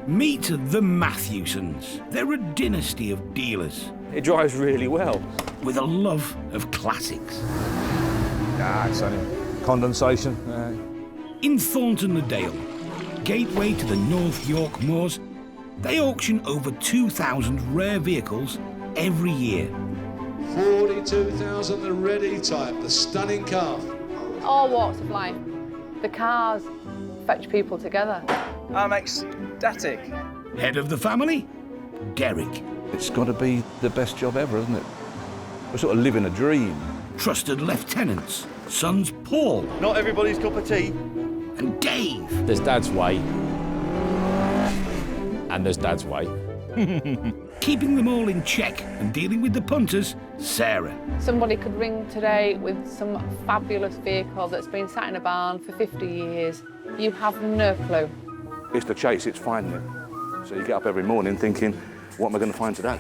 Meet the Mathewsons. They're a dynasty of dealers. It drives really well. With a love of classics. It's only condensation. In Thornton-le-Dale, gateway to the North York Moors, they auction over 2,000 rare vehicles every year. 42,000, the ready type, the stunning car. All walks of life. The cars fetch people together. I'm ecstatic. Head of the family, Derek. It's got to be the best job ever, isn't it? We're sort of living a dream. Trusted lieutenants, sons Paul Not everybody's cup of tea. and Dave. There's Dad's way, and there's Dad's way. Keeping them all in check and dealing with the punters, Sarah. Somebody could ring today with some fabulous vehicle that's been sat in a barn for 50 years. You have no clue. It's the chase, it's finding it. So you get up every morning thinking, what am I going to find today?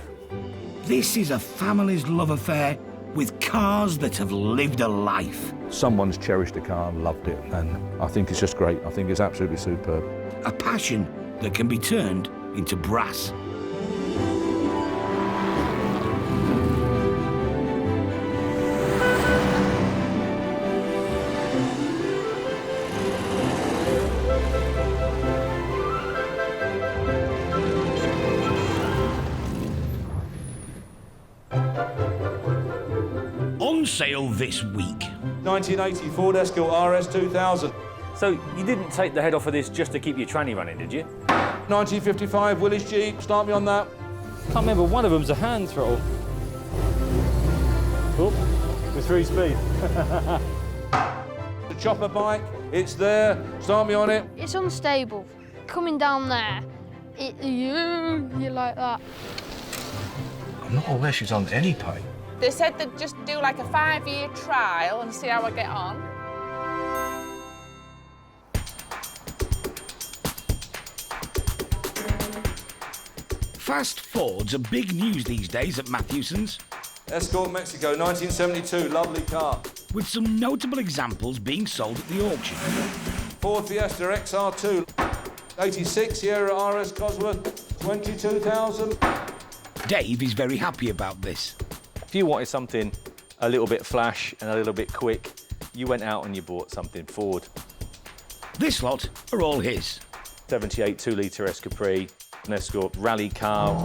This is a family's love affair with cars that have lived a life. Someone's cherished a car and loved it, and I think it's just great. I think it's absolutely superb. A passion that can be turned into brass. On sale this week. 1980 Ford Escort RS2000. So you didn't take the head off of this just to keep your tranny running, did you? 1955 Willy's Jeep, start me on that. I can't remember, one of them's a hand throttle. Oh, with 3 speed. The chopper bike, it's there, start me on it. It's unstable. Coming down there, you're like that. I'm not aware she's on any pay. They said they'd just do like a 5-year trial and see how I get on. Fast Fords are big news these days at Mathewsons, Escort Mexico, 1972, lovely car. with some notable examples being sold at the auction. Ford Fiesta XR2, 86 Sierra RS Cosworth, 22,000. Dave is very happy about this. If you wanted something a little bit flash and a little bit quick, you went out and you bought something Ford. This lot are all his. 78 2-litre Escapri, an Escort rally car.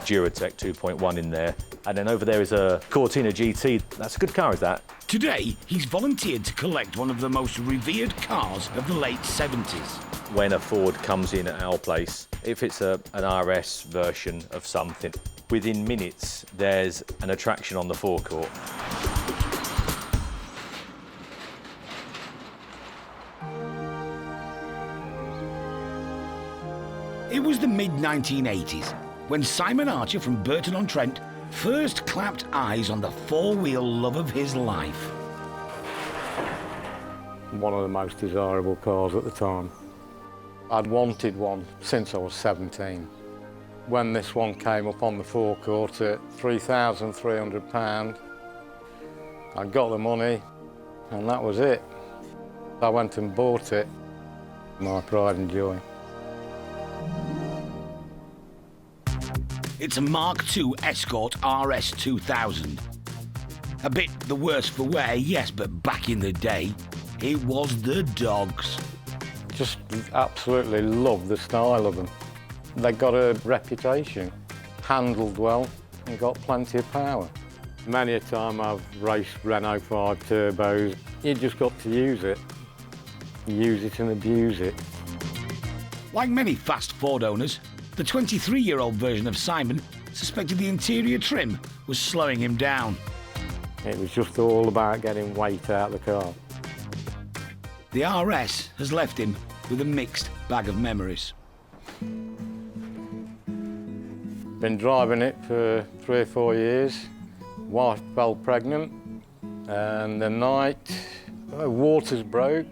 Duratec 2.1 in there. And then over there is a Cortina GT. That's a good car, is that? Today, he's volunteered to collect one of the most revered cars of the late 70s. When a Ford comes in at our place, if it's an RS version of something, within minutes there's an attraction on the forecourt. It was the mid-1980s when Simon Archer from Burton-on-Trent first clapped eyes on the four-wheel love of his life. One of the most desirable cars at the time. I'd wanted one since I was 17. When this one came up on the forecourt at £3,300, I got the money and that was it. I went and bought it. My pride and joy. It's a Mark II Escort RS2000. A bit the worse for wear, yes, but back in the day, it was the dogs. Just absolutely love the style of them. They got a reputation, handled well and got plenty of power. Many a time I've raced Renault 5 turbos. You just got to use it. Use it and abuse it. Like many fast Ford owners, the 23-year-old version of Simon suspected the interior trim was slowing him down. It was just all about getting weight out of the car. The RS has left him with a mixed bag of memories. Been driving it for 3 or 4 years. Wife fell pregnant, and the night waters broke.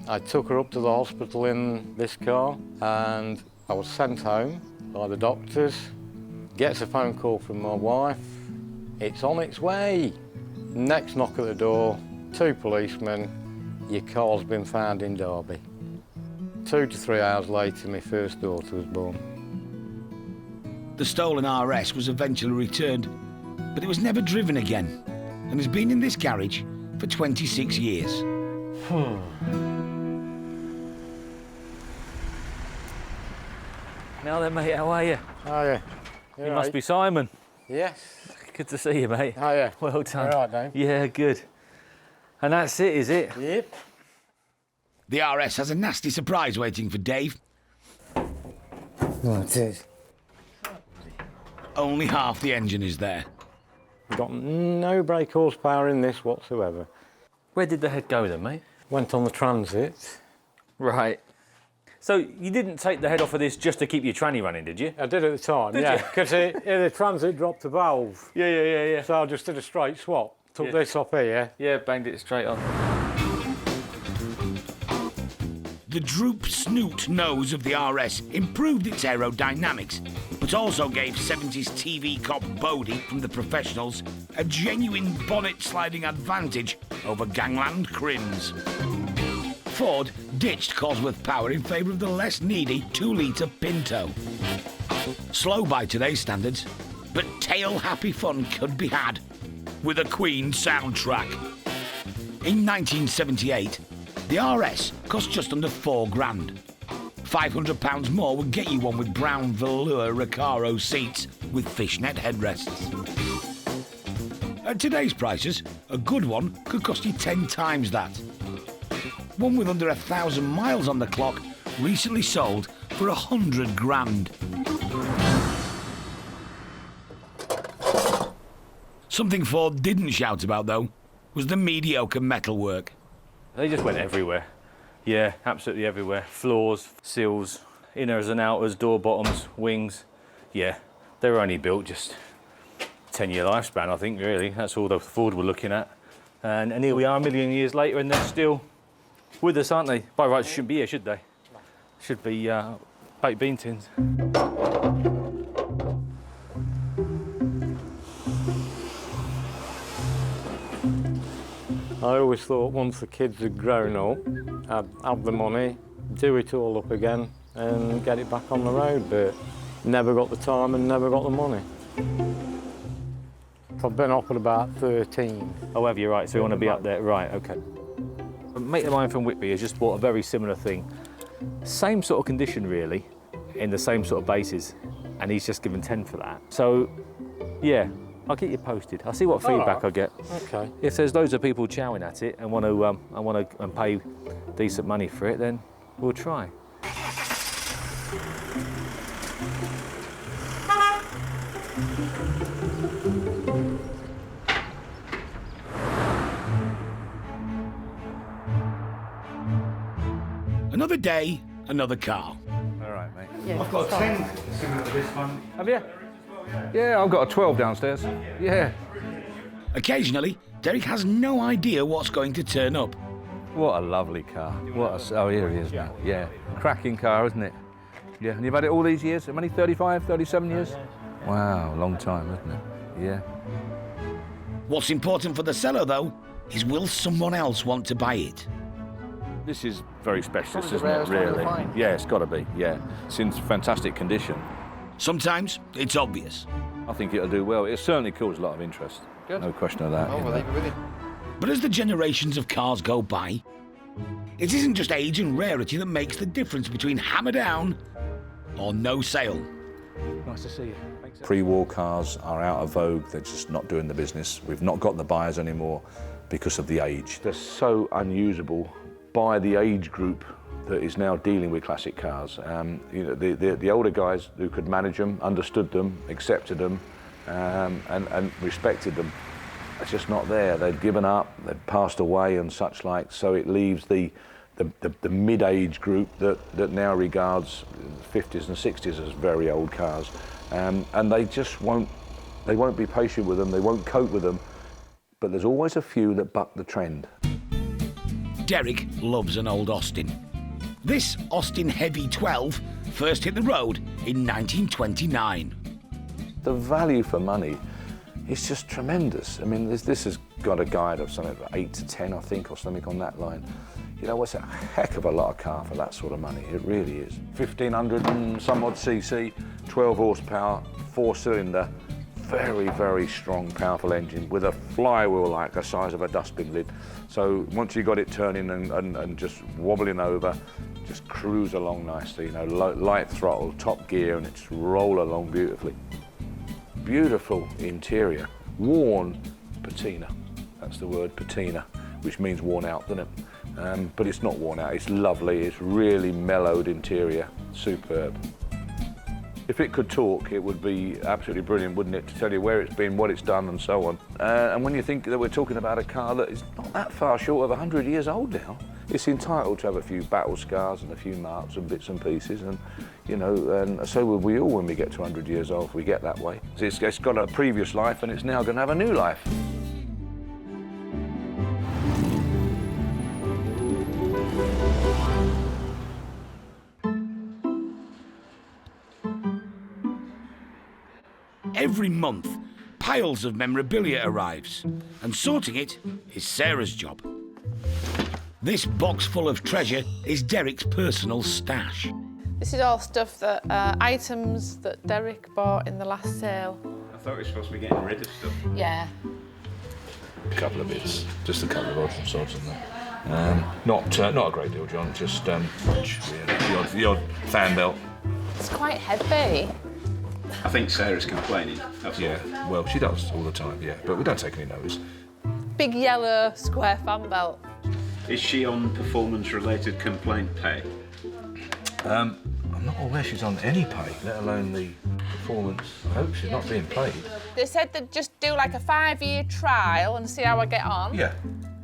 I took her up to the hospital in this car, and I was sent home by the doctors. Gets a phone call from my wife. It's on its way. Next knock at the door, 2 policemen. Your car's been found in Derby. 2 to 3 hours later, my first daughter was born. The stolen RS was eventually returned, but it was never driven again and has been in this garage for 26 years. Now then, mate, how are you? Oh, yeah. You must be Simon. Yes. Good to see you, mate. Oh, yeah. Well done. All right, Dave. Yeah, good. And that's it, is it? Yep. The RS has a nasty surprise waiting for Dave. Well, it is. Only half the engine is there. Got no brake horsepower in this whatsoever. Where did the head go then, mate? Went on the transit. Right. So you didn't take the head off of this just to keep your tranny running, did you? I did at the time, Did yeah. you? Because the transit dropped the valve. Yeah. So I just did a straight swap. Took this off here. Yeah, banged it straight on. The droop snoot nose of the RS improved its aerodynamics, but also gave 70s TV cop Bodie from the professionals a genuine bonnet sliding advantage over gangland Crims. Ford ditched Cosworth Power in favour of the less needy 2-litre Pinto. Slow by today's standards, but tail-happy fun could be had with a Queen soundtrack. In 1978, the RS cost just under £4,000. £500 more would get you one with brown velour Recaro seats with fishnet headrests. At today's prices, a good one could cost you 10 times that. One with under 1,000 miles on the clock recently sold for £100,000. Something Ford didn't shout about, though, was the mediocre metalwork. They just went everywhere. Yeah, absolutely everywhere. Floors, seals, inners and outers, door bottoms, wings. Yeah, they were only built just 10-year lifespan, I think, really. That's all the Ford were looking at. And here we are a million years later and they're still with us, aren't they? By rights, shouldn't be here, should they? Should be baked bean tins. I always thought once the kids had grown up, I'd have the money, do it all up again and get it back on the road, but never got the time and never got the money. I've been offered about 13. Oh, have you? Right, so you want to be up there. Right, OK. A mate of mine from Whitby has just bought a very similar thing. Same sort of condition, really, in the same sort of bases, and he's just given 10 for that. So, yeah, I'll keep you posted. I'll see what feedback I get. OK. If there's loads of people chowing at it and want to pay decent money for it, then we'll try. Another day, another car. All right, mate. Yeah, I've got a 10 similar to this one. Have you? Yeah, I've got a 12 downstairs. Yeah. Occasionally, Derek has no idea what's going to turn up. What a lovely car. Oh, here he is now. Yeah. Cracking car, isn't it? Yeah. And you've had it all these years? How many? 35, 37 years? Wow, long time, isn't it? Yeah. What's important for the seller, though, is will someone else want to buy it? This is very specialist, isn't it, really? Yeah, it's got to be, yeah. It's in fantastic condition. Sometimes it's obvious. I think it'll do well. It certainly caused a lot of interest. Good. No question of that. Oh, well, leave it with you. But as the generations of cars go by, it isn't just age and rarity that makes the difference between hammer down or no sale. Nice to see you. Pre-war cars are out of vogue. They're just not doing the business. We've not got the buyers anymore because of the age. They're so unusable by the age group that is now dealing with classic cars. You know, the older guys who could manage them, understood them, accepted them, and respected them, are just not there. They've given up, they've passed away and such like, so it leaves the mid-age group that now regards 50s and 60s as very old cars. And they just won't be patient with them, they won't cope with them, but there's always a few that buck the trend. Derek loves an old Austin. This Austin Heavy 12 first hit the road in 1929. The value for money is just tremendous. I mean, this has got a guide of something like 8 to 10, I think, or something on that line. You know, it's a heck of a lot of car for that sort of money. It really is. 1500 and some odd cc, 12 horsepower, 4-cylinder, very, very strong, powerful engine with a flywheel like the size of a dustbin lid. So once you got it turning and just wobbling over, just cruise along nicely, you know, light throttle, top gear, and it's roll along beautifully. Beautiful interior, worn patina. That's the word, patina, which means worn out, doesn't it? But it's not worn out, it's lovely, it's really mellowed interior, superb. If it could talk, it would be absolutely brilliant, wouldn't it, to tell you where it's been, what it's done, and so on. And when you think that we're talking about a car that is not that far short of 100 years old now, it's entitled to have a few battle scars and a few marks and bits and pieces, and you know, and so will we all when we get to 100 years old, if we get that way. It's got a previous life, and it's now going to have a new life. Every month, piles of memorabilia arrives, and sorting it is Sarah's job. This box full of treasure is Derek's personal stash. This is all stuff that, items that Derek bought in the last sale. I thought we were supposed to be getting rid of stuff. Yeah. A couple of bits, just a couple of odds and sods in there. Not a great deal, John, just the odd fan belt. It's quite heavy. I think Sarah's complaining. That's Yeah, well, she does all the time, yeah, but we don't take any notice. Big yellow square fan belt. Is she on performance-related complaint pay? I'm not aware she's on any pay, let alone the performance. I hope she's not being paid. They said they'd just do like a 5-year trial and see how I get on. Yeah.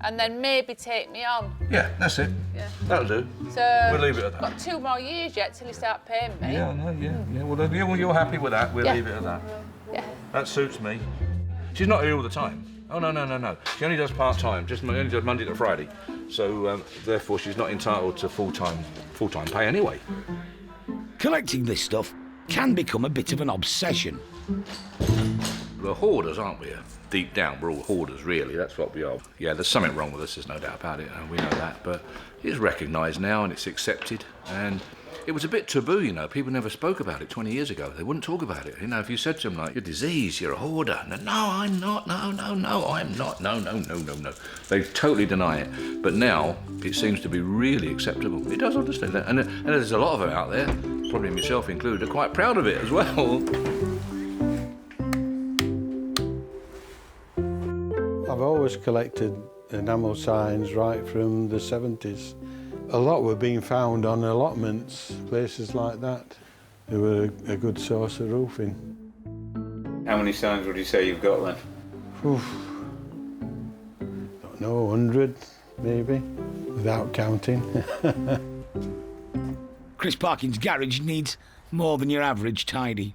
And then maybe take me on. Yeah, that's it. Yeah. That'll do. So We'll leave it at that. Got 2 more years yet till you start paying me. Yeah, I know, yeah. Well, then you're happy with that, we'll Yeah. leave it at that. Yeah. That suits me. She's not here all the time. Oh, no. She only does part-time, only does Monday to Friday. So, therefore, she's not entitled to full-time pay anyway. Collecting this stuff can become a bit of an obsession. We're hoarders, aren't we? Deep down, we're all hoarders, really. That's what we are. Yeah, there's something wrong with us, there's no doubt about it, and we know that. But it's recognised now and it's accepted. And it was a bit taboo, you know. People never spoke about it 20 years ago. They wouldn't talk about it. You know, if you said to them, like, you're diseased, you're a hoarder. No, I'm not. No, I'm not. No. They totally deny it. But now, it seems to be really acceptable. It does, honestly. And there's a lot of them out there, probably myself included, are quite proud of it as well. I've always collected enamel signs right from the 70s. A lot were being found on allotments, places like that. They were a good source of roofing. How many signs would you say you've got then? Oof. Don't know, 100 maybe, without counting. Chris Parkin's garage needs more than your average tidy.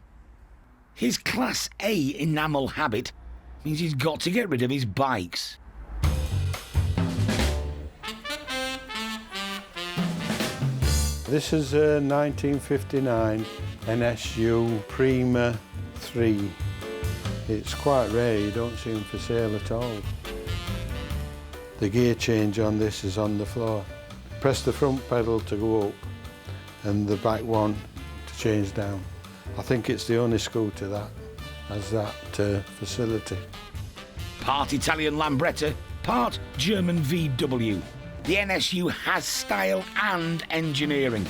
His Class A enamel habit means he's got to get rid of his bikes. This is a 1959 NSU Prima 3. It's quite rare, you don't see them for sale at all. The gear change on this is on the floor. Press the front pedal to go up and the back one to change down. I think it's the only scooter that has that facility. Part Italian Lambretta, part German VW. The NSU has style and engineering.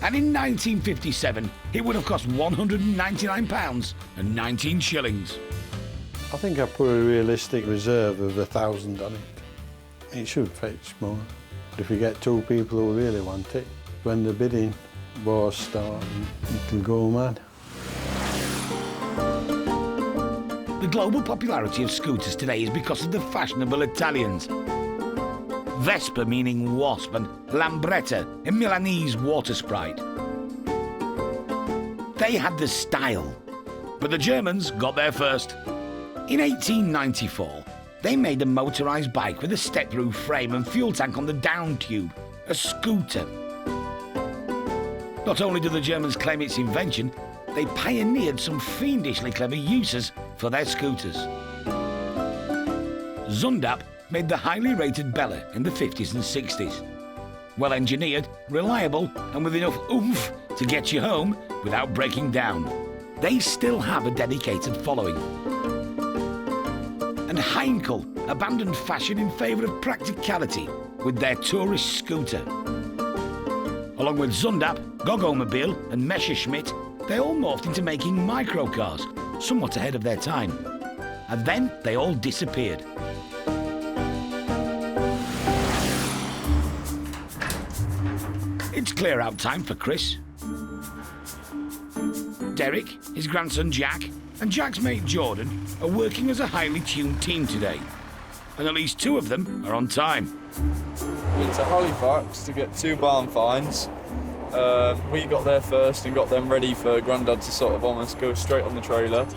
And in 1957, it would have cost £199 and 19 shillings. I think I put a realistic reserve of 1,000 on it. It should fetch more. But if you get 2 people who really want it, when the bidding wars start, it'll go mad. The global popularity of scooters today is because of the fashionable Italians. Vespa meaning wasp and Lambretta, a Milanese water sprite. They had the style, but the Germans got there first. In 1894, they made a motorised bike with a step-through frame and fuel tank on the down tube, a scooter. Not only do the Germans claim its invention, they pioneered some fiendishly clever uses for their scooters. Zundap made the highly rated Bella in the 50s and 60s. Well engineered, reliable, and with enough oomph to get you home without breaking down. They still have a dedicated following. And Heinkel abandoned fashion in favour of practicality with their tourist scooter. Along with Zundap, Goggomobil and Messerschmitt, they all morphed into making microcars, somewhat ahead of their time. And then they all disappeared. It's clear-out time for Chris. Derek, his grandson Jack, and Jack's mate Jordan are working as a highly tuned team today. And at least 2 of them are on time. Went to Halifax to get 2 barn finds. We got there first and got them ready for Grandad to sort of almost go straight on the trailer.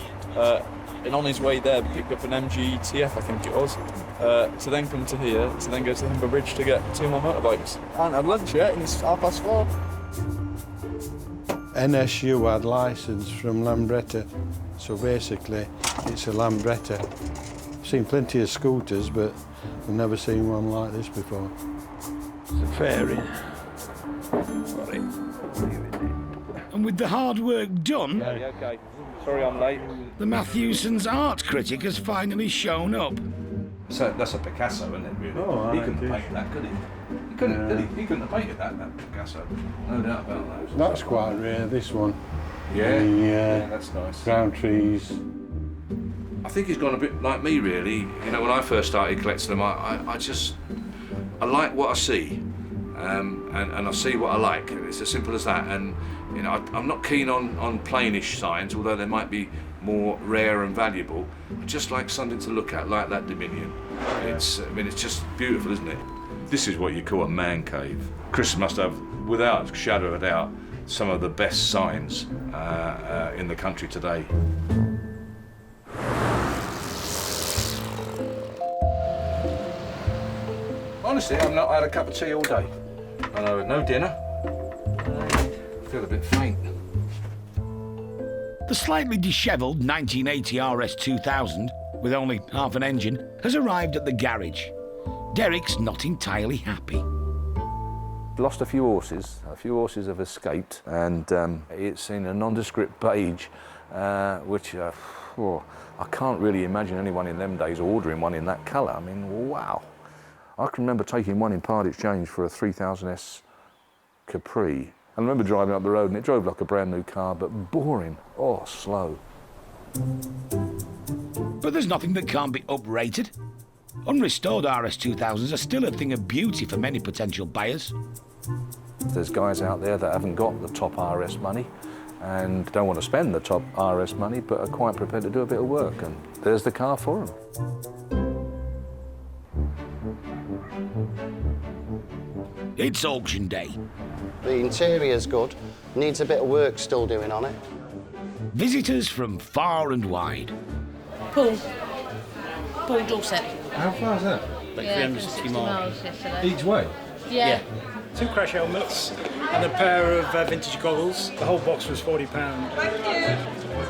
And on his way there, picked up an MG TF, I think it was, to then come to here, to then go to Humber Bridge to get 2 more motorbikes. I haven't had lunch yet, and it's 4:30. NSU had licence from Lambretta, so basically it's a Lambretta. I've seen plenty of scooters, but I've never seen one like this before. It's a fairing. And with the hard work done, Yeah, okay. Sorry I'm late. the Mathewsons art critic has finally shown up. So that's a Picasso, isn't it, really? Oh, he right, couldn't it is. paint that, could he? He couldn't, did he? He couldn't have painted that Picasso. No doubt about that. That's quite rare, this one. Yeah, The, yeah, that's nice. Ground trees. I think he's gone a bit like me, really. You know, when I first started collecting them, I like what I see, and I see what I like. It's as simple as that. And you know, I'm not keen on plainish signs, although they might be more rare and valuable. I just like something to look at, like that Dominion. It's just beautiful, isn't it? This is what you call a man cave. Chris must have, without a shadow of a doubt, some of the best signs in the country today. Honestly, I've not had a cup of tea all day. I know, no dinner. I feel a bit faint. The slightly dishevelled 1980 RS2000, with only half an engine, has arrived at the garage. Derek's not entirely happy. Lost a few horses have escaped, and it's in a nondescript beige, which I can't really imagine anyone in them days ordering one in that colour. I mean, wow. I can remember taking one in part exchange for a 3000S Capri. I remember driving up the road and it drove like a brand new car, but boring, slow. But there's nothing that can't be uprated. Unrestored RS2000s are still a thing of beauty for many potential buyers. There's guys out there that haven't got the top RS money and don't want to spend the top RS money, but are quite prepared to do a bit of work, and there's the car for them. It's auction day. The interior's good, needs a bit of work still doing on it. Visitors from far and wide. Paul Dorset. How far is that? Like 360 miles yesterday. Each way? Yeah. 2 crash helmets and a pair of vintage goggles. The whole box was £40.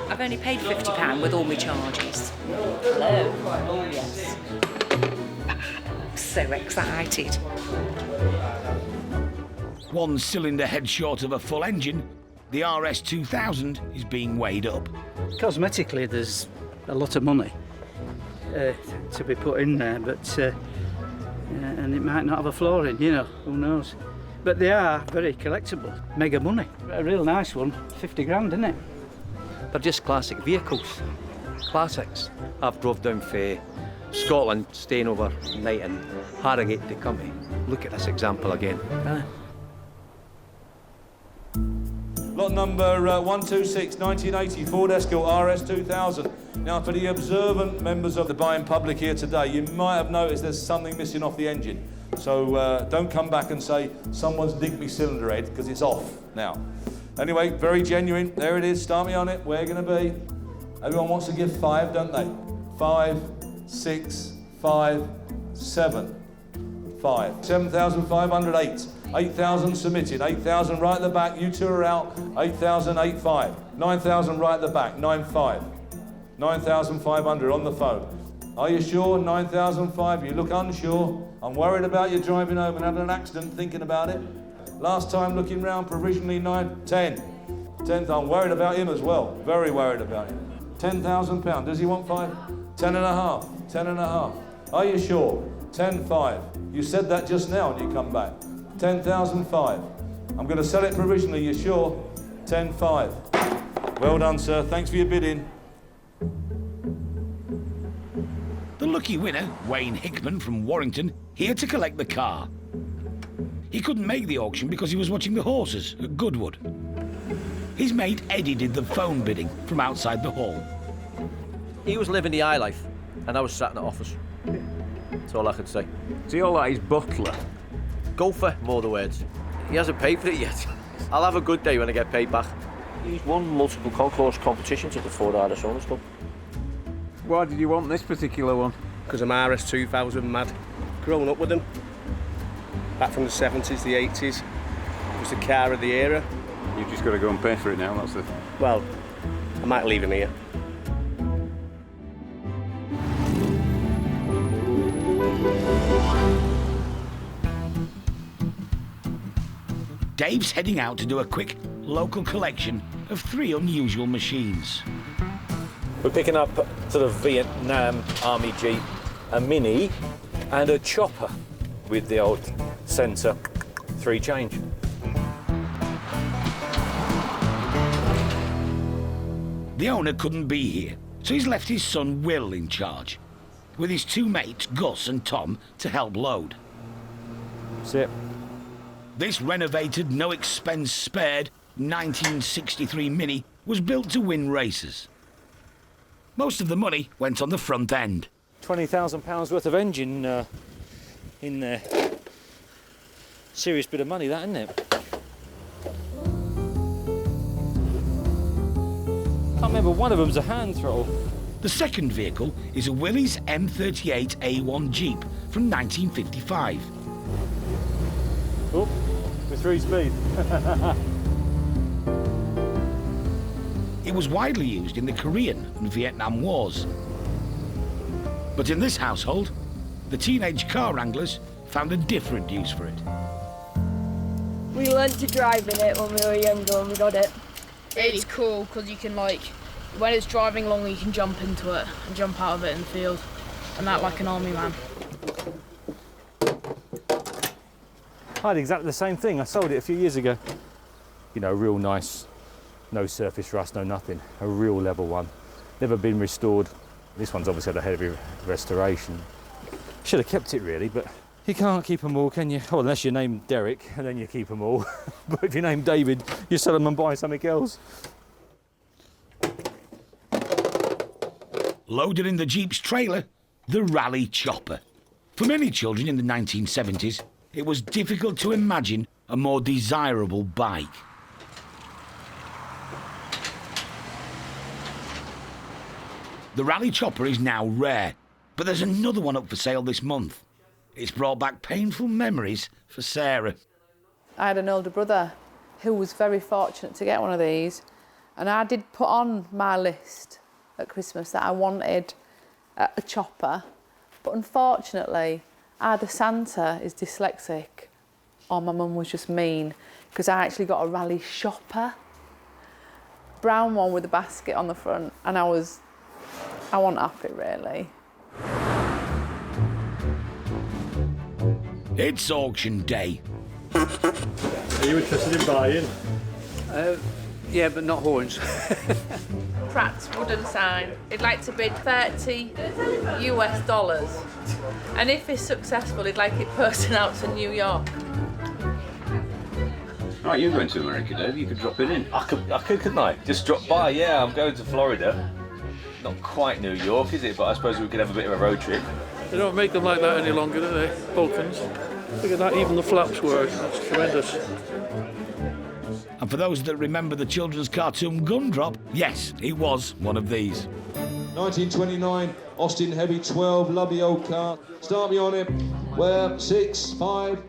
I've only paid £50 with all my charges. Hello. Oh, yes. So excited. 1 cylinder head short of a full engine, the RS2000 is being weighed up. Cosmetically, there's a lot of money to be put in there, but and it might not have a floor in, you know, who knows. But they are very collectible, mega money. A real nice one, 50 grand, isn't it? They're just classic vehicles, classics. I've drove down for Scotland, staying over night in Harrogate to come to look at this example again. Lot number 126, 1980, Ford Escort RS2000. Now, for the observant members of the buying public here today, you might have noticed there's something missing off the engine. So don't come back and say, someone's nicked me cylinder head, because it's off now. Anyway, very genuine. There it is. Start me on it. We're going to be. Everyone wants to give 5, don't they? 5, 6, 5, 7, 5. 7,500, 8. 8,000 submitted, 8,000 right at the back, you 2 are out, 8,000, 8,500. 9,000 right at the back, 9,500. 9,500 on the phone. Are you sure? 9,005. You look unsure. I'm worried about you driving home and having an accident thinking about it. Last time looking round, provisionally 10. 10th, I'm worried about him as well. Very worried about him. £10,000. Does he want 5? 10 and a half. 10 and a half. Are you sure? 10,500. You said that just now and you come back. 10,005. I'm going to sell it provisionally. You sure? 10,500. Well done, sir. Thanks for your bidding. The lucky winner, Wayne Hickman from Warrington, here to collect the car. He couldn't make the auction because he was watching the horses at Goodwood. His mate Eddie did the phone bidding from outside the hall. He was living the high life, and I was sat in the office. That's all I could say. So you're like his butler? Gopher, more the words. He hasn't paid for it yet. I'll have a good day when I get paid back. He's won multiple concourse competitions at the Ford RS2000 Club. Why did you want this particular one? Because I'm RS2000 mad. Grown up with them. Back from the 70s, the 80s. It was the car of the era. You've just got to go and pay for it now, that's it. Well, I might leave him here. Dave's heading out to do a quick local collection of 3 unusual machines. We're picking up sort of Vietnam Army Jeep, a Mini and a chopper with the old centre 3 change. The owner couldn't be here, so he's left his son Will in charge, with his 2 mates Gus and Tom to help load. That's it. This renovated, no expense spared 1963 Mini was built to win races. Most of the money went on the front end. £20,000 worth of engine in there. Serious bit of money, that, isn't it? I remember one of them's a hand throttle. The second vehicle is a Willy's M38 A1 Jeep from 1955. Oh, with 3 speed. It was widely used in the Korean and Vietnam Wars. But in this household, the teenage car wranglers found a different use for it. We learnt to drive in it when we were younger and we got it. It's cool because you can, like, when it's driving along, you can jump into it and jump out of it in the field and act like an army man. I had exactly the same thing. I sold it a few years ago. You know, real nice, no surface rust, no nothing. A real level one. Never been restored. This one's obviously had a heavy restoration. Should have kept it really, but you can't keep them all, can you? Oh, unless you're named Derek, and then you keep them all. But if you're named David, you sell them and buy something else. Loaded in the Jeep's trailer, the Rally Chopper. For many children in the 1970s, it was difficult to imagine a more desirable bike. The Rally Chopper is now rare, but there's another one up for sale this month. It's brought back painful memories for Sarah. I had an older brother who was very fortunate to get one of these, and I did put on my list at Christmas that I wanted a chopper, but unfortunately either Santa is dyslexic or my mum was just mean, because I actually got a Rally Shopper, brown one with a basket on the front, and I wasn't happy really. It's auction day. Are you interested in buying? Yeah, but not horns. Pratt's wooden sign. He'd like to bid $30 US, and if he's successful, he'd like it posted out to New York. Right, you're going to America, Dave. You could drop it in. I could, couldn't I? Just drop by. Yeah, I'm going to Florida. Not quite New York, is it? But I suppose we could have a bit of a road trip. They don't make them like that any longer, do they? Balkans. Look at that, even the flaps work. That's tremendous. And for those that remember the children's cartoon Gumdrop, yes, it was one of these. 1929, Austin Heavy 12, lovely old car. Start me on it. Where 6, 5,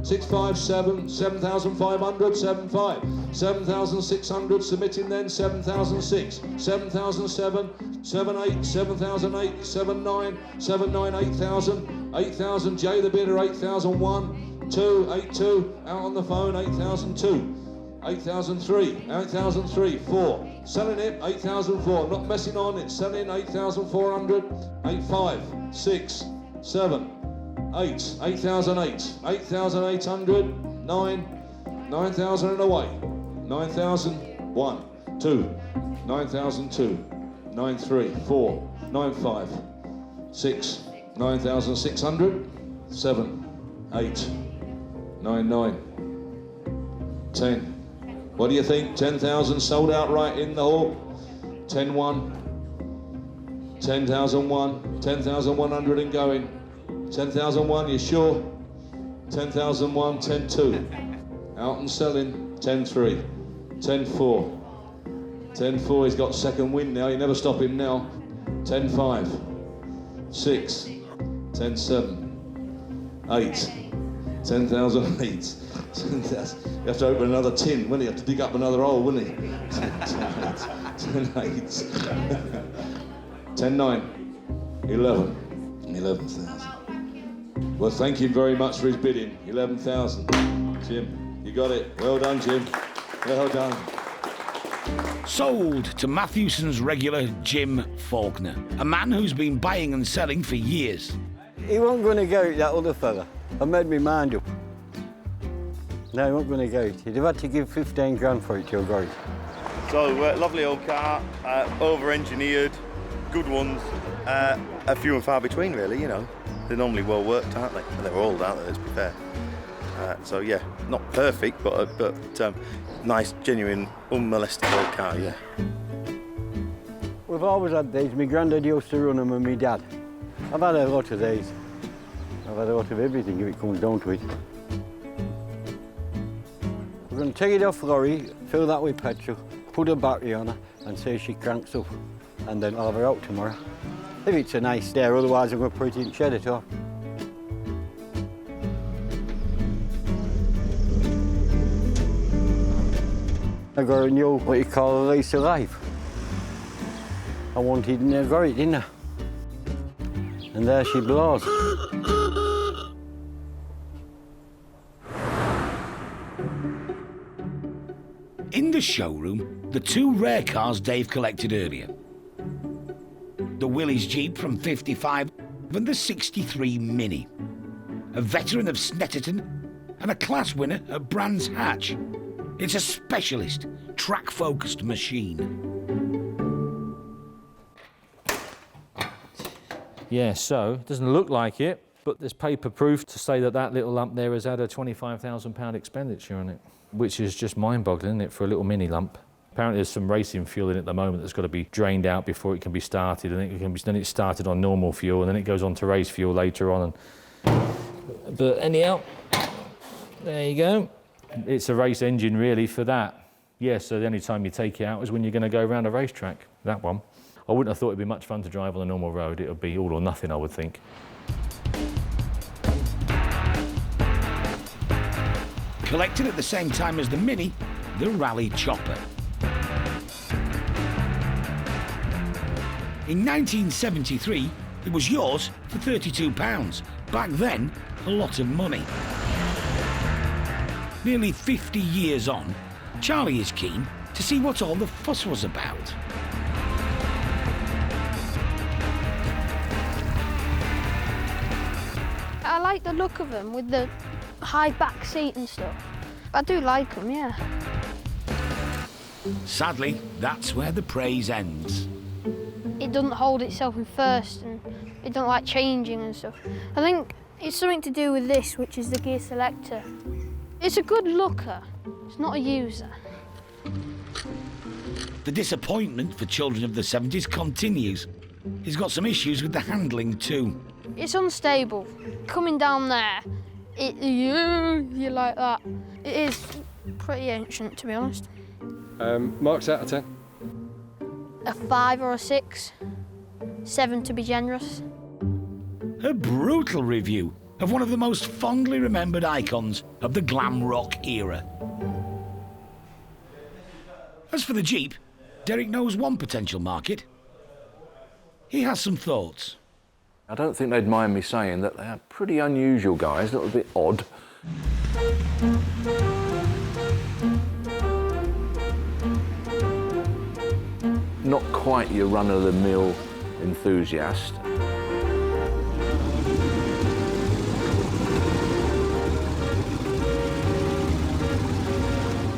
657, 7,500, 75, 7,600, submitting then, 7,006, 7,007, 7,8, 7,008, 7,9, 7,9, 8,000, 8,000, Jay the bidder, 8,001, 2, 8,2, out on the phone, 8,002. 8,003, 8,003, 4. Selling it, 8,004. Not messing on, it's selling 8,400, 8,5, 6, 7, 8, 8,008, 8,800, 9, 9,000 and away. 9,001, 2, 9,002, 9,3, 4, 9,5, 6, 9,600, 7, 8, 9, 9, 10. What do you think? 10,000 sold out right in the hall. 10,1, 10,001, 10,100 and going. 10,001, you sure? 10,001, 10,2. Out and selling. 10,3, 10,4. 10,4, he's got second wind now. You never stop him now. 10,5, 6, 10,7, 8, 10,008. You have to open another tin, wouldn't you? You have to dig up another hole, wouldn't you? 10,8, 10,9, 11, 11,000. Well, thank you very much for his bidding. 11,000. Jim, you got it. Well done, Jim. Well done. Sold to Mathewsons regular Jim Faulkner, a man who's been buying and selling for years. He wasn't going to go, that other fella. I made my mind up. No, he wasn't going to go. He'd have had to give 15 grand for it to have got it. So, lovely old car, over-engineered, good ones, a few and far between really, you know. They're normally well worked, aren't they? And they're old, aren't they, let's be fair. So yeah, not perfect, but nice, genuine, unmolested old car, yeah. We've always had these. My granddad used to run them with my dad. I've had a lot of these. I've had a lot of everything if it comes down to it. We're going to take it off the lorry, fill that with petrol, put a battery on her and see if she cranks up. And then I'll have her out tomorrow. If it's a nice day, otherwise I'm going to put it in the shed at all. I got a new, what you call a lease of life. I wanted and I got it, didn't I? And there she blows. In the showroom, the two rare cars Dave collected earlier. The Willy's Jeep from '55 and the '63 Mini. A veteran of Snetterton and a class winner at Brands Hatch. It's a specialist, track-focused machine. Yeah, so it doesn't look like it, but there's paper proof to say that that little lump there has had a £25,000 expenditure on it, which is just mind-boggling, isn't it, for a little mini lump. Apparently there's some racing fuel in it at the moment that's got to be drained out before it can be started, and then it's started on normal fuel, and then it goes on to race fuel later on. But anyhow, there you go. It's a race engine really for that. Yeah, so the only time you take it out is when you're going to go around a racetrack, that one. I wouldn't have thought it'd be much fun to drive on a normal road. It would be all or nothing, I would think. Collected at the same time as the Mini, the Rally Chopper. In 1973, it was yours for £32. Back then, a lot of money. Nearly 50 years on, Charlie is keen to see what all the fuss was about. I like the look of them with the high back seat and stuff. I do like them, yeah. Sadly, that's where the praise ends. It doesn't hold itself in first and it don't like changing and stuff. I think it's something to do with this, which is the gear selector. It's a good looker, it's not a user. The disappointment for children of the 70s continues. He's got some issues with the handling too. It's unstable. Coming down there, you like that. It is pretty ancient, to be honest. Marks out of 10? A 5 or a 6. 7 to be generous. A brutal review of one of the most fondly remembered icons of the glam rock era. As for the Jeep, Derek knows one potential market. He has some thoughts. I don't think they'd mind me saying that they are pretty unusual guys, a little bit odd. Not quite your run-of-the-mill enthusiast.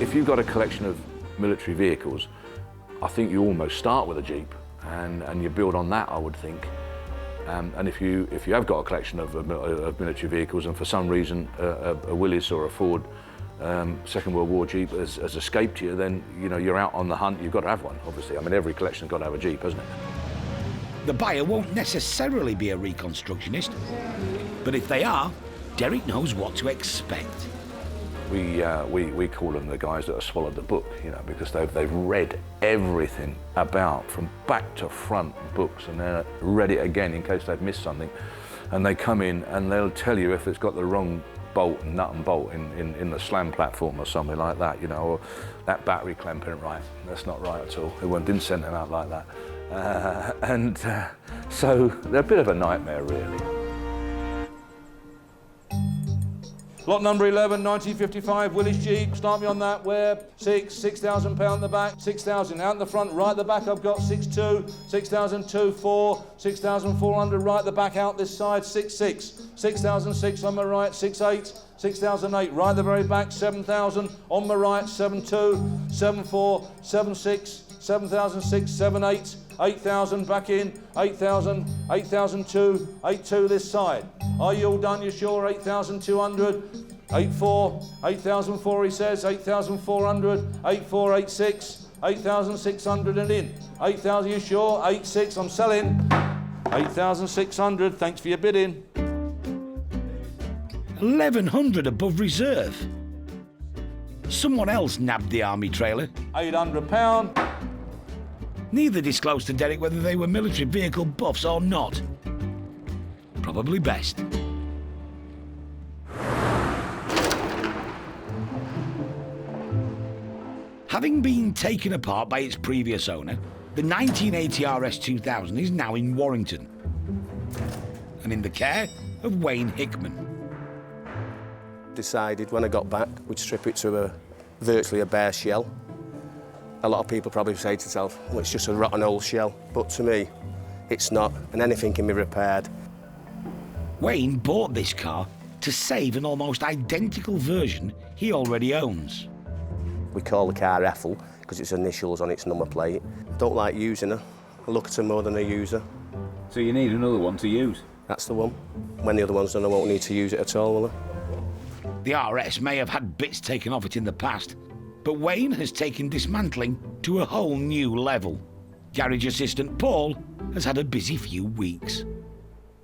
If you've got a collection of military vehicles, I think you almost start with a Jeep and you build on that, I would think. And if you have got a collection of military vehicles and for some reason a Willis or a Ford Second World War Jeep has escaped you, then you know you're out on the hunt. You've got to have one, obviously. I mean, every collection's got to have a Jeep, hasn't it? The buyer won't necessarily be a reconstructionist, but if they are, Derek knows what to expect. We call them the guys that have swallowed the book, you know, because they've read everything about from back to front books, and they're read it again in case they've missed something. And they come in and they'll tell you if it's got the wrong bolt and nut and bolt in the slam platform or something like that, you know, or that battery clamp isn't right. That's not right at all. Didn't send them out like that. So they're a bit of a nightmare, really. Lot number 11, 1955, Willis Jeep. Start me on that. Where? £6,000 the back, 6,000 out in the front. Right at the back, I've got 6,200, 6,002, 4, 6,400. Right at the back, out this side, 6,600, 6,006 on my right, 6,800, 6,008. Right at the very back, 7,000 on my right, 7,200, 7,400, 7,600, 7,006, 7,800. 8,000 back in, 8,000, 8,002, 8,200 this side. Are you all done? You sure? 8,200, 8,400, 8,004 he says, 8,400, 8,400, 8,600, 8,600 and in. 8,000, you sure? 8,600, I'm selling. 8,600, thanks for your bidding. 1,100 above reserve. Someone else nabbed the army trailer. £800. Neither disclosed to Derek whether they were military vehicle buffs or not. Probably best. Having been taken apart by its previous owner, the 1980 RS2000 is now in Warrington and in the care of Wayne Hickman. Decided when I got back we'd strip it to virtually a bare shell. A lot of people probably say to themselves, well, it's just a rotten old shell, but to me, it's not, and anything can be repaired. Wayne bought this car to save an almost identical version he already owns. We call the car Ethel because it's initials on its number plate. I don't like using her. I look at her more than I use her. So you need another one to use? That's the one. When the other one's done, I won't need to use it at all, will I? The RS may have had bits taken off it in the past, but Wayne has taken dismantling to a whole new level. Garage assistant Paul has had a busy few weeks.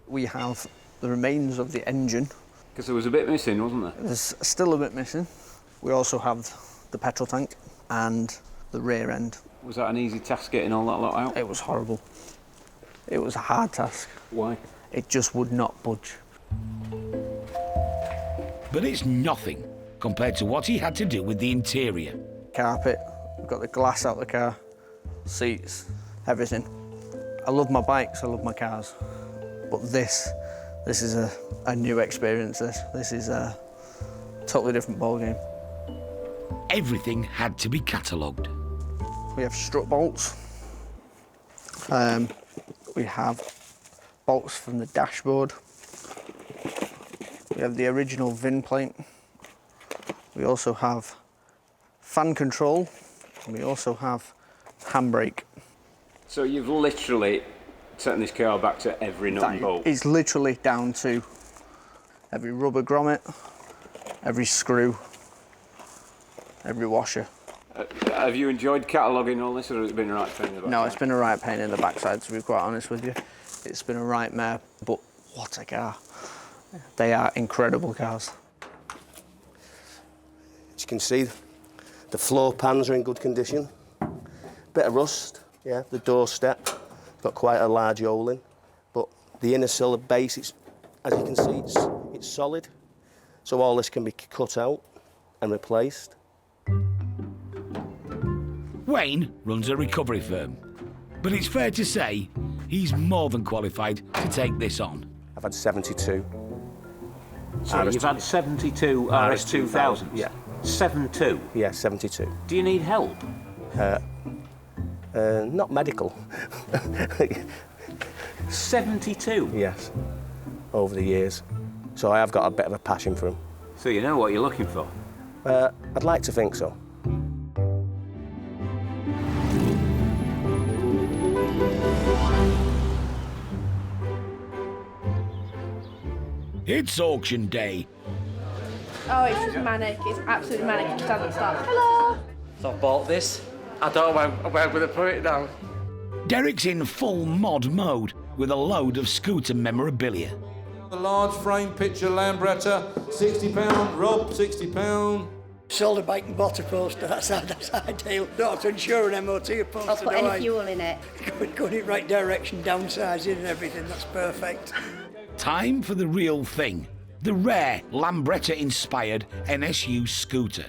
We have the remains of the engine. Because there was a bit missing, wasn't there? There's still a bit missing. We also have the petrol tank and the rear end. Was that an easy task getting all that lot out? It was horrible. It was a hard task. Why? It just would not budge. But it's nothing compared to what he had to do with the interior. Carpet, we've got the glass out the car, seats, everything. I love my bikes, I love my cars, but this is a new experience. This is a totally different ballgame. Everything had to be catalogued. We have strut bolts. We have bolts from the dashboard. We have the original VIN plate. We also have fan control, and we also have handbrake. So you've literally taken this car back to every nut and bolt? It's literally down to every rubber grommet, every screw, every washer. Have you enjoyed cataloguing all this, or has it been a right pain in the backside? No, it's been a right pain in the backside, to be quite honest with you. It's been a right mare, but what a car. They are incredible cars. As you can see, the floor pans are in good condition. Bit of rust, yeah, the door step, got quite a large hole in, but the inner sill, the base, it's, as you can see, it's solid. So all this can be cut out and replaced. Wayne runs a recovery firm, but it's fair to say he's more than qualified to take this on. I've had 72. So you've had 72 RS2000s? Yeah. 72? Yeah, 72. Do you need help? Not medical. 72? Yes, over the years. So I have got a bit of a passion for them. So you know what you're looking for? I'd like to think so. It's auction day. Oh, it's just manic. It's absolutely manic. You can't stop. Hello. So I bought this. I don't know where I'm going to put it now. Derek's in full mod mode with a load of scooter memorabilia. The large frame picture Lambretta, £60. Rob, £60. Sold a bike and bought a poster, that's ideal. Don't have to insure an MOT a poster. I'll put any fuel in it. Going in the right direction, downsizing and everything, that's perfect. Time for the real thing. The rare Lambretta-inspired NSU scooter.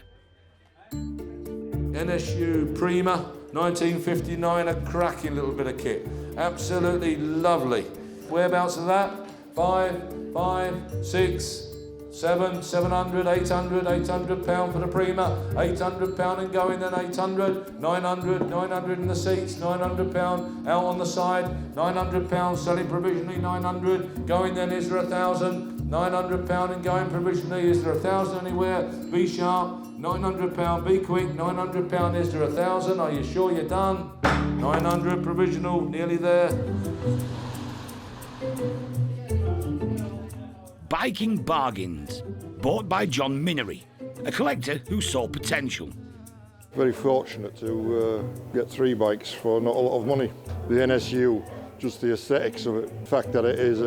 NSU Prima, 1959, a cracking little bit of kit. Absolutely lovely. Whereabouts of that? 5, 6, 7, 700, 800, £800 for the Prima, £800 and going, then 800, 900 in the seats, £900 out on the side, £900 selling provisionally, 900 going, then is there £1,000, £900 and going provisionally, is there £1,000 anywhere? Be sharp, £900, be quick, £900, is there £1,000? Are you sure you're done? 900 provisional, nearly there. Biking bargains, bought by John Minery, a collector who saw potential. Very fortunate to get 3 bikes for not a lot of money. The NSU, just the aesthetics of it, the fact that it is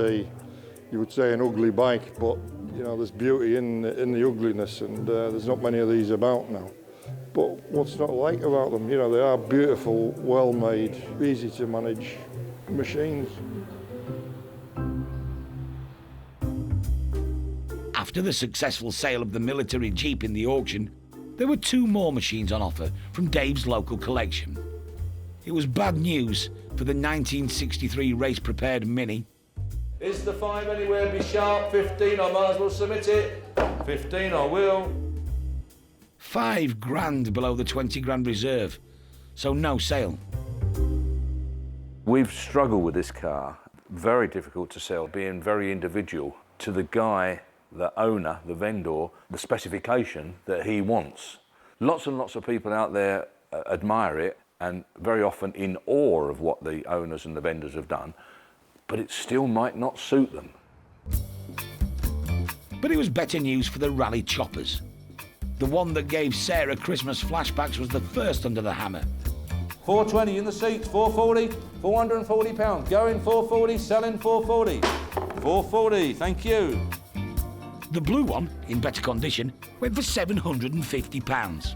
you would say an ugly bike, but you know there's beauty in the ugliness, and there's not many of these about now. But what's not like about them? You know, they are beautiful, well-made, easy to manage machines. After the successful sale of the military Jeep in the auction, there were 2 more machines on offer from Dave's local collection. It was bad news for the 1963 race-prepared Mini. Is the 5 anywhere? Be sharp. 15, I might as well submit it. 15, I will. £5,000 below the 20 grand reserve, so no sale. We've struggled with this car. Very difficult to sell, being very individual to the guy, the owner, the vendor, the specification that he wants. Lots and lots of people out there admire it and very often in awe of what the owners and the vendors have done, but it still might not suit them. But it was better news for the rally choppers. The one that gave Sarah Christmas flashbacks was the first under the hammer. 420 in the seats, 440, £440. Going 440, selling 440. 440, thank you. The blue one, in better condition, went for £750.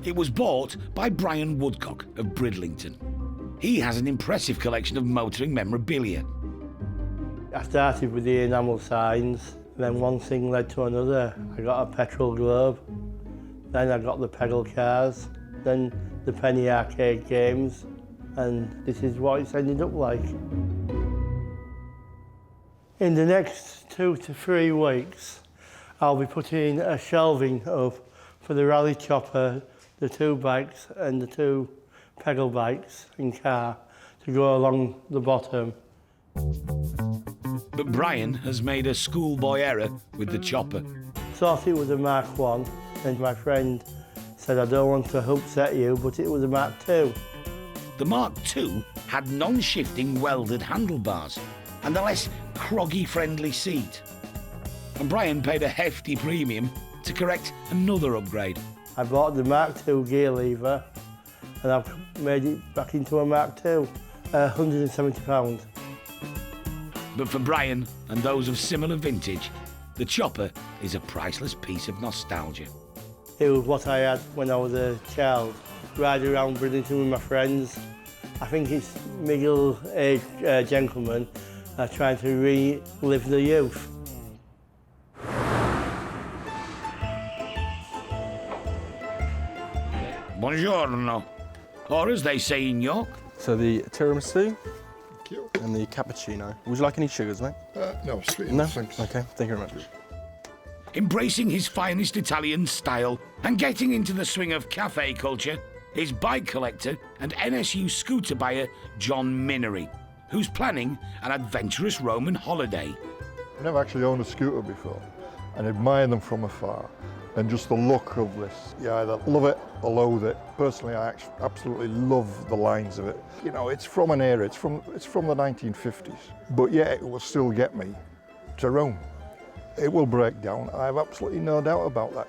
It was bought by Brian Woodcock of Bridlington. He has an impressive collection of motoring memorabilia. I started with the enamel signs, then one thing led to another. I got a petrol globe, then I got the pedal cars, then the penny arcade games, and this is what it's ended up like. In the next 2 to 3 weeks, I'll be putting a shelving up for the rally chopper, the 2 bikes and the 2 pedal bikes and car to go along the bottom. But Brian has made a schoolboy error with the chopper. Thought it was a Mark 1, and my friend said, I don't want to upset you, but it was a Mark 2. The Mark II had non-shifting welded handlebars and a less croggy-friendly seat. And Brian paid a hefty premium to correct another upgrade. I bought the Mark II gear lever and I've made it back into a Mark II, £170. But for Brian and those of similar vintage, the chopper is a priceless piece of nostalgia. It was what I had when I was a child. Ride around Bridlington with my friends, I think it's middle-aged gentlemen are trying to relive the youth. Buongiorno. Or as they say in York. So the tiramisu and the cappuccino. Would you like any sugars, mate? No, sweet. No? Thanks. Okay, thank you very much. Embracing his finest Italian style and getting into the swing of cafe culture is bike collector and NSU scooter buyer John Minery, who's planning an adventurous Roman holiday. I've never actually owned a scooter before and admire them from afar. And just the look of this, you either love it or loathe it. Personally, I absolutely love the lines of it. You know, it's from an era, it's from the 1950s, but yet it will still get me to Rome. It will break down, I have absolutely no doubt about that.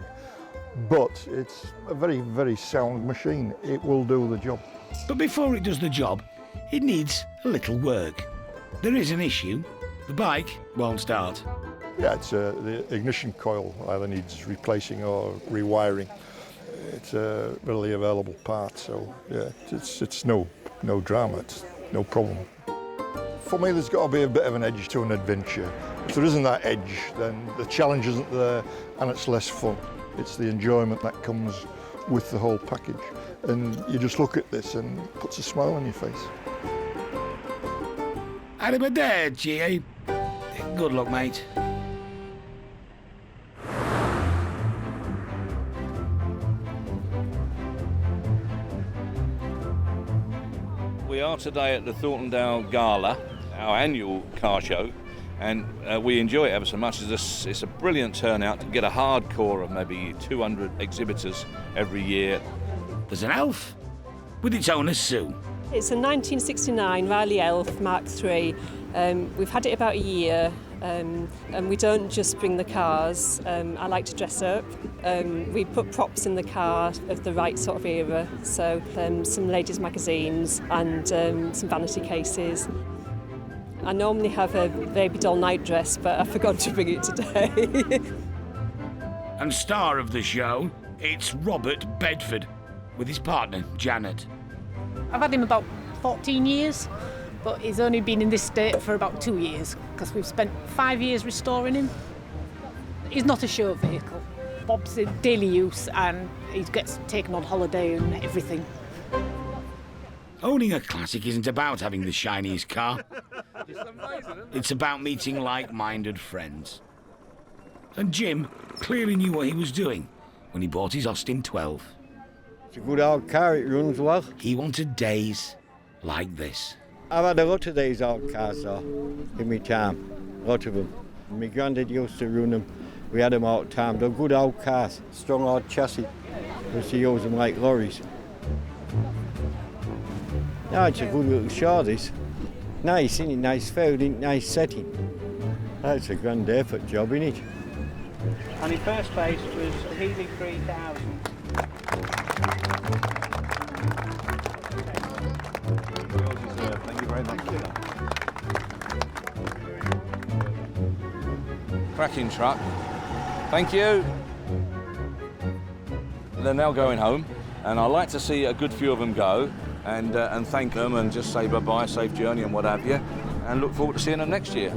But it's a very, very sound machine. It will do the job. But before it does the job, it needs a little work. There is an issue. The bike won't start. Yeah, it's the ignition coil either needs replacing or rewiring. It's a readily available part, so yeah, it's no drama, it's no problem. For me, there's got to be a bit of an edge to an adventure. If there isn't that edge, then the challenge isn't there and it's less fun. It's the enjoyment that comes with the whole package. And you just look at this and it puts a smile on your face. Arrivederci, eh? Good luck, mate. We are today at the Thorntondale Gala, our annual car show, and we enjoy it ever so much. It's a brilliant turnout to get a hardcore of maybe 200 exhibitors every year. There's an Elf with its owner Sue. It's a 1969 Riley Elf Mark III. We've had it about a year, and we don't just bring the cars. I like to dress up. We put props in the car of the right sort of era, so some ladies' magazines and some vanity cases. I normally have a baby doll night dress, but I forgot to bring it today. And star of the show, it's Robert Bedford, with his partner, Janet. I've had him about 14 years, but he's only been in this state for about 2 years, because we've spent 5 years restoring him. He's not a show vehicle. Bob's in daily use, and he gets taken on holiday and everything. Owning a classic isn't about having the shiniest car. It's about meeting like-minded friends. And Jim clearly knew what he was doing when he bought his Austin 12. It's a good old car, it runs well. He wanted days like this. I've had a lot of these old cars though, in my time, a lot of them. My granddad used to run them, we had them all the time. They're good old cars, strong old chassis. Used to use them like lorries. No, it's a good little show this. Nice, isn't it? Nice food, nice setting. That's a grand effort job, isn't it? And in first place was a Healy 3000. Thank you very much. Cracking truck. Thank you. They're now going home, and I like to see a good few of them go and thank them and just say bye-bye, safe journey and what have you, and look forward to seeing them next year.